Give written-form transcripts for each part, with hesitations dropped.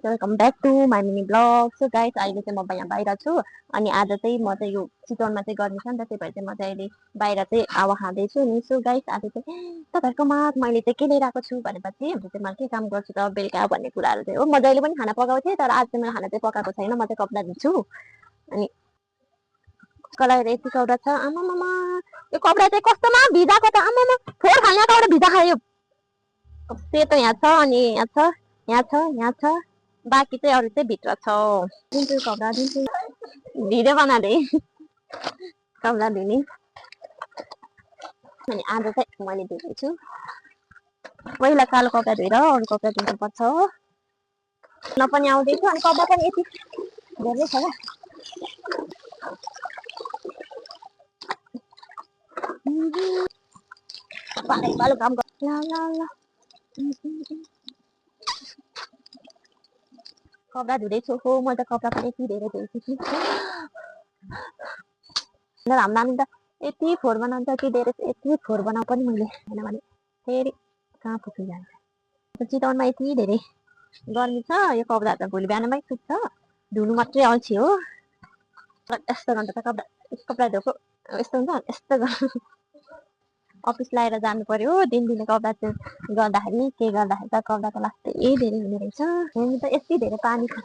Welcome back to my mini vlog. So guys अहिले चाहिँ म यहाँ बाहिर छु अनि आज चाहिँ म चाहिँ यो चितवनमा चाहिँ गर्नु छ नि त, त्यही भएर चाहिँ म चाहिँ अहिले बाहिर चाहिँ हावा खाँदैछु नि। सो गाइस आज चाहिँ तपाईँहरूकोमा मैले चाहिँ के लिएर आएको छु भनेपछि चाहिँ म के काम गर्छु त बेलुका भन्ने कुराहरू चाहिँ हो। म जहिले पनि खाना पकाउँथेँ तर आज चाहिँ मैले खाना चाहिँ पकाएको छैन, म चाहिँ कपडा धुन्छु। अनि कलाई यति कपडा छ, आमामामा यो कपडा चाहिँ कस्तोमा भिजाएको त, आमामा फोहोर खाने कपडा भिजा खायो। सेतो यहाँ छ अनि यहाँ छ, यहाँ छ, यहाँ छ, बाँकी चाहिँ अरू चाहिँ भित्र छ। दिन्छु कपडा दिन्छु, भिडियो बनाले कपडा धुने। अनि आज चाहिँ मैले धुँदैछु। पहिला कालो कपडा धोएर अरू कपडा धुनुपर्छ हो। न पनि आउँदैछु अनि कपडा पनि यति धेरै छ क्या पालो काम ल ल ल। कपडा धुँदैछु हो म त, कपडा पनि यति धेरै धुन्छु कि हाम्रो नानी त यति फोहोर बनाउँछ कि धेरै यति फोहोर बनाउ पनि मैले होइन भने फेरि कहाँ पुगिजान्छ। चितवनमा यति धेरै गर्मी छ, यो कपडा त भोलि बिहानमै सुक्छ, धुनु मात्रै अल्छी हो। यस्तो गर्दा त कपडा धोएको यस्तो हुन्छ, यस्तो अफिस लगाएर जानु पर्यो दिनदिनै कपडा चाहिँ गर्दाखेरि के गर्दाखेरि त कपडा त लास्टै धेरै हुने रहेछ। यहाँ त यति धेरै पानी छ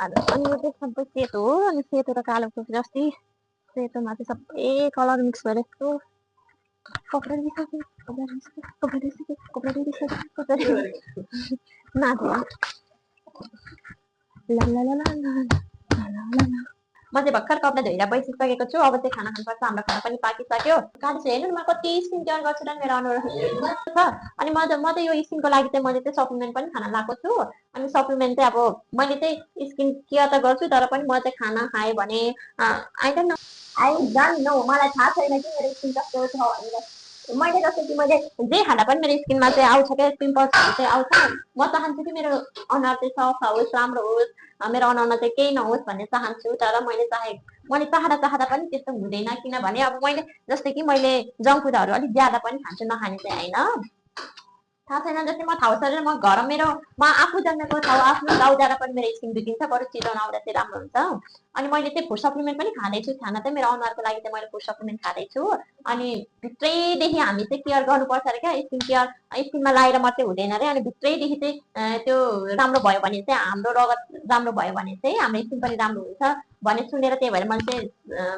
अनि यो चाहिँ सबै सेतो हो। अनि सेतो र कालोको जस्तै सेतोमा चाहिँ सबै कलर मिक्स भएर यस्तो कपडा म चाहिँ भर्खर कपडा धोएर बसिसकेको छु। अब चाहिँ खाना खानुपर्छ, हाम्रो खाना पनि पाकिसक्यो। काट्छु हेर्नु न म कति स्किन केयर गर्छु र मेरो अनुहार छ। अनि म त यो स्किनको लागि चाहिँ मैले चाहिँ सप्लिमेन्ट पनि खान लगाएको छु। अनि सप्लिमेन्ट चाहिँ अब मैले चाहिँ स्किन केयर त गर्छु तर पनि म चाहिँ खाना खाएँ भने आई डोन्ट नो मलाई थाहा छैन कि मेरो स्किन कस्तो छ भनेर। मैले जस्तो कि मैले जे खाँदा पनि मेरो स्किनमा चाहिँ आउँछ क्या, पिम्पल्सहरू चाहिँ आउँछ। म चाहन्छु कि मेरो अनुहार चाहिँ सफा होस्, राम्रो होस्, मेरो अनुहारमा चाहिँ केही नहोस् भन्ने चाहन्छु। तर मैले चाहँदा पनि त्यस्तो हुँदैन, किनभने अब मैले जस्तै कि मैले जङ्क फुडहरू अलिक ज्यादा पनि खान्छु, नखाने चाहिँ होइन, थाहा छैन। जस्तै म ठाउँ सरेर म घर म आफू जन्मेको ठाउँ आफ्नो गाउँ जाँदा पनि मेरो स्किन बिग्रिन्छ, बरु चितवन आउँदा चाहिँ राम्रो हुन्छ। अनि मैले चाहिँ फुड सप्लिमेन्ट पनि खाँदैछु, खाना चाहिँ मेरो अनुहारको लागि चाहिँ मैले फुड सप्लिमेन्ट खाँदैछु। अनि भित्रैदेखि हामी चाहिँ केयर गर्नुपर्छ अरे क्या, स्किन केयर स्किनमा लगाएर मात्रै हुँदैन अरे। अनि भित्रैदेखि चाहिँ त्यो राम्रो भयो भने चाहिँ हाम्रो रगत राम्रो भयो भने चाहिँ हाम्रो स्किन पनि राम्रो हुन्छ भन्ने सुनेर त्यही भएर मैले चाहिँ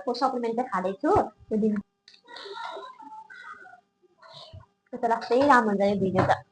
फुड सप्लिमेन्ट चाहिँ खाँदैछु। त्यो दिन त्यस्तो लाग्छ राम्रो हुन्छ यो भिडियो त।